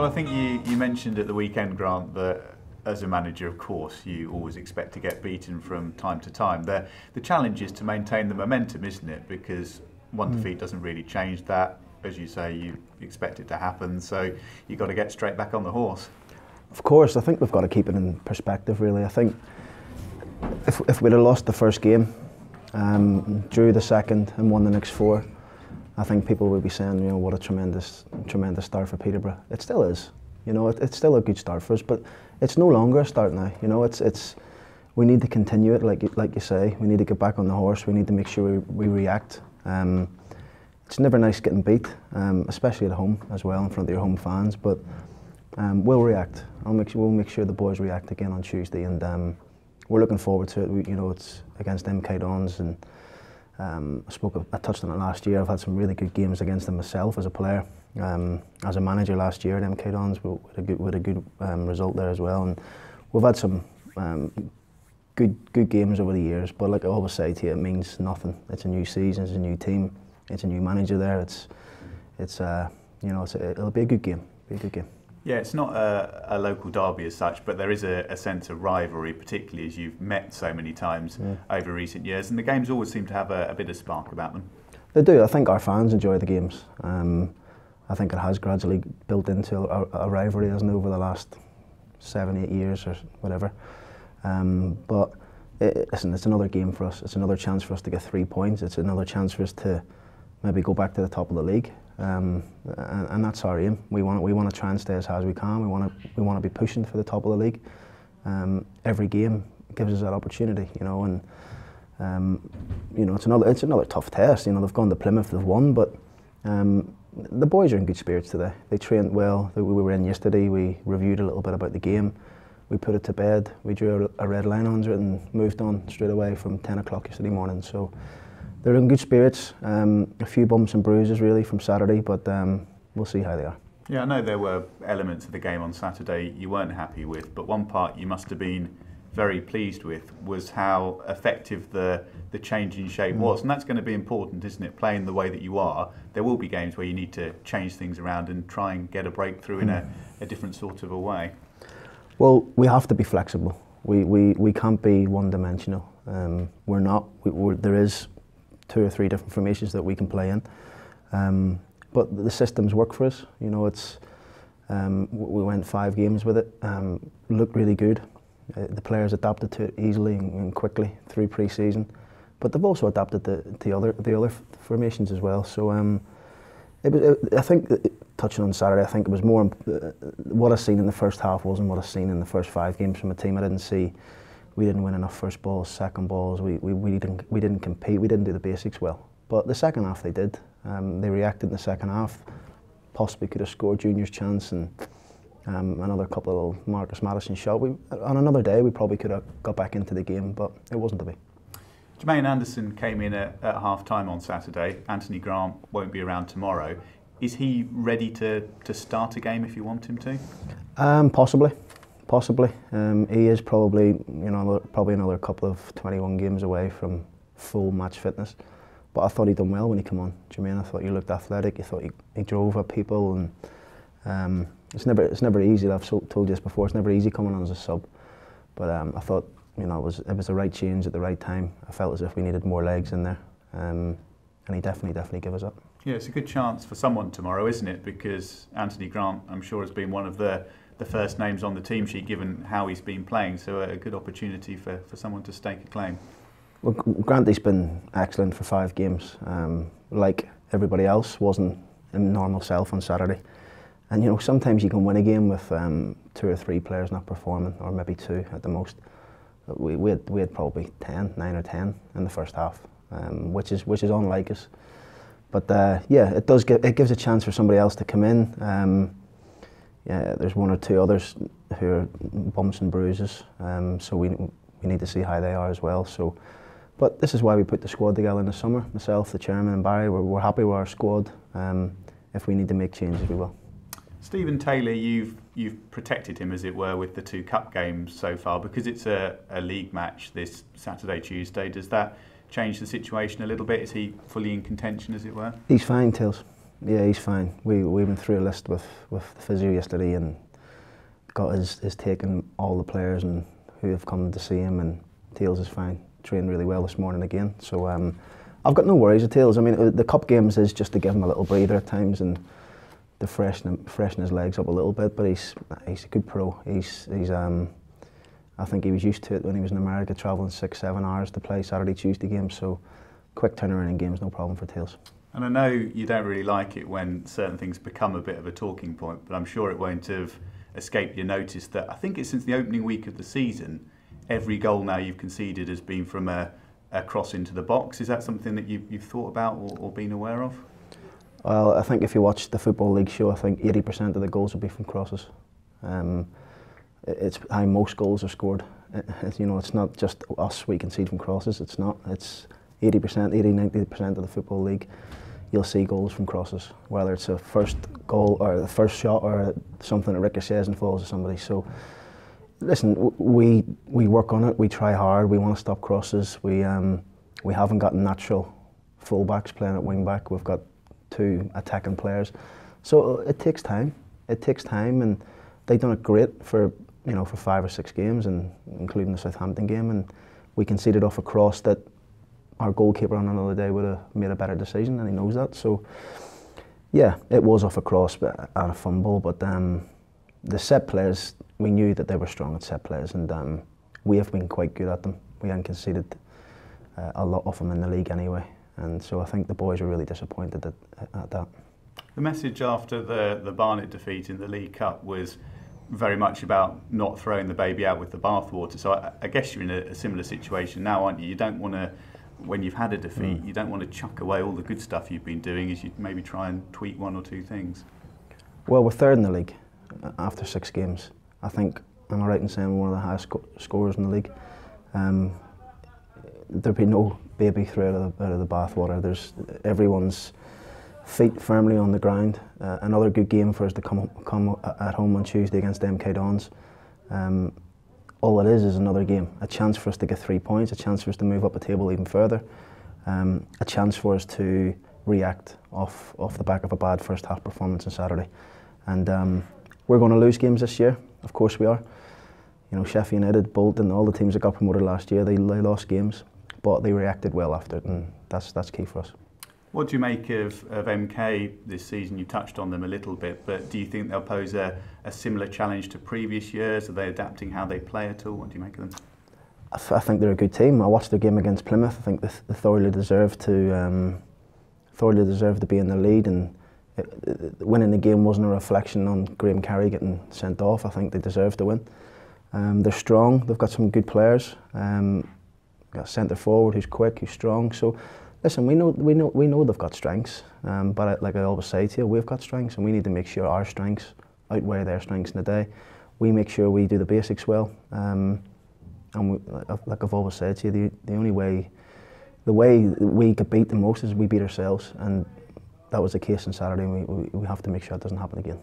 I think you mentioned at the weekend, Grant, that as a manager, of course, you always expect to get beaten from time to time. The challenge is to maintain the momentum, isn't it? Because one defeat doesn't really change that. As you say, you expect it to happen, so you've got to get straight back on the horse. Of course, I think we've got to keep it in perspective, really. I think if we'd have lost the first game, drew the second and won the next 4, I think people would be saying, you know, what a tremendous start for Peterborough. It still is. You know, it's still a good start for us, but it's no longer a start now. You know, we need to continue it, like you say. We need to get back on the horse. We need to make sure we react. It's never nice getting beat, especially at home as well, in front of your home fans. But we'll react. We'll make sure the boys react again on Tuesday, and we're looking forward to it. You know, it's against MK Dons, and I touched on it last year. I've had some really good games against them myself as a player. As a manager last year at MK Dons, we had a good result there as well, and we've had some good games over the years. But like I always say to you, it means nothing. It's a new season, it's a new team, it's a new manager there. It'll be a good game. Yeah, it's not a local derby as such, but there is a sense of rivalry, particularly as you've met so many times over recent years, and the games always seem to have a bit of spark about them. They do. I think our fans enjoy the games. I think it has gradually built into a rivalry, hasn't it, over the last 7-8 years or whatever. But listen, it's another game for us. It's another chance for us to get 3 points. It's another chance for us to maybe go back to the top of the league. And that's our aim. We want to try and stay as high as we can. We want to be pushing for the top of the league. Every game gives us that opportunity, you know. And you know, it's another tough test. You know, they've gone to Plymouth, they've won, but the boys are in good spirits today. They trained well. We were in yesterday. We reviewed a little bit about the game. We put it to bed. We drew a red line under it and moved on straight away from 10 o'clock yesterday morning. So they're in good spirits. A few bumps and bruises really from Saturday, but we'll see how they are. Yeah, I know there were elements of the game on Saturday you weren't happy with, but one part you must have been very pleased with was how effective the change in shape was, and that's going to be important, isn't it? Playing the way that you are, there will be games where you need to change things around and try and get a breakthrough in a different sort of a way. Well, we have to be flexible. We can't be one-dimensional. We're not. There is 2 or 3 different formations that we can play in, but the systems work for us. You know, we went 5 games with it. Looked really good. The players adapted to it easily and quickly through pre-season, but they've also adapted to the other formations as well. So I think, touching on Saturday, I think it was more what I seen in the first half wasn't what I seen in the first 5 games from a team. We didn't win enough first balls, second balls. We didn't compete. We didn't do the basics well. But the second half they did. They reacted in the second half. Possibly could have scored Junior's chance and another couple of little Marcus Madison shot. On another day we probably could have got back into the game, but it wasn't to be. Jermaine Anderson came in at half-time on Saturday. Anthony Grant won't be around tomorrow. Is he ready to start a game if you want him to? Possibly. He is probably another couple of 21 games away from full match fitness. But I thought he'd done well when he came on, Jermaine. I thought he looked athletic. I thought he drove at people, and it's never easy. I've told you this before. It's never easy coming on as a sub. But I thought, you know, it was the right change at the right time. I felt as if we needed more legs in there, and he definitely gave us up. Yeah, it's a good chance for someone tomorrow, isn't it? Because Anthony Grant, I'm sure, has been one of the first names on the team sheet given how he's been playing. So a good opportunity for someone to stake a claim. Well, Granty's been excellent for 5 games. Like everybody else, wasn't in normal self on Saturday. And you know, sometimes you can win a game with 2 or 3 players not performing, or maybe 2 at the most. We had probably 9 or 10 in the first half, which is unlike us. But yeah, it gives a chance for somebody else to come in. Yeah, there's 1 or 2 others who are bumps and bruises, so we need to see how they are as well. So, but this is why we put the squad together in the summer. Myself, the chairman, and Barry, we're happy with our squad. If we need to make changes, we will. Stephen Taylor, you've protected him, as it were, with the 2 cup games so far, because it's a league match this Saturday, Tuesday. Does that change the situation a little bit? Is he fully in contention, as it were? He's fine, Tails. Yeah, he's fine. We went through a list with the physio yesterday and got his take on all the players and who have come to see him, and Tails is fine. Trained really well this morning again. So I've got no worries with Tails. I mean, the cup games is just to give him a little breather at times and to freshen his legs up a little bit. But he's a good pro. I think he was used to it when he was in America, travelling 6-7 hours to play Saturday, Tuesday games. So quick turnaround in games, no problem for Tails. And I know you don't really like it when certain things become a bit of a talking point, but I'm sure it won't have escaped your notice that I think it's since the opening week of the season, every goal now you've conceded has been from a cross into the box. Is that something that you've thought about or been aware of? Well, I think if you watch the Football League show, I think 80% of the goals will be from crosses. It's how most goals are scored. It's not just us, we concede from crosses. It's not. It's 80%, 80-90% of the Football League. You'll see goals from crosses, whether it's a first goal or the first shot or something that ricochets and falls to somebody. So, listen, we work on it. We try hard. We want to stop crosses. We haven't got natural fullbacks playing at wing back. We've got 2 attacking players, so it takes time. It takes time, and they've done it great for 5 or 6 games, and including the Southampton game. And we conceded off a cross that our goalkeeper on another day would have made a better decision, and he knows that. So, yeah, it was off a cross and a fumble, but the set plays, we knew that they were strong at set plays, and we have been quite good at them. We hadn't conceded a lot of them in the league anyway, and so I think the boys were really disappointed at that. The message after the Barnet defeat in the League Cup was very much about not throwing the baby out with the bathwater. So I guess you're in a similar situation now, aren't you? You don't want to, when you've had a defeat, you don't want to chuck away all the good stuff you've been doing, as you maybe try and tweak 1 or 2 things. Well, we're 3rd in the league after 6 games. I think, am I right in saying we're one of the highest scorers in the league? There'd be no baby throw out of the bathwater. There's everyone's feet firmly on the ground. Another good game for us to come at home on Tuesday against MK Dons. All it is another game, a chance for us to get 3 points, a chance for us to move up the table even further, a chance for us to react off the back of a bad first half performance on Saturday. And we're going to lose games this year, of course we are. Sheffield United, Bolton, all the teams that got promoted last year, they lost games, but they reacted well after it, and that's key for us. What do you make of MK this season? You touched on them a little bit, but do you think they'll pose a similar challenge to previous years? Are they adapting how they play at all? What do you make of them? I think they're a good team. I watched their game against Plymouth. I think they thoroughly deserve to be in the lead, and winning the game wasn't a reflection on Graham Carey getting sent off. I think they deserve to win. They're strong. They've got some good players. Got a centre forward who's quick, who's strong. So. Listen, we know they've got strengths, but like I always say to you, we've got strengths, and we need to make sure our strengths outweigh their strengths in the day. We make sure we do the basics well, and like I've always said to you, the way we could beat the most is we beat ourselves, and that was the case on Saturday. And we have to make sure it doesn't happen again.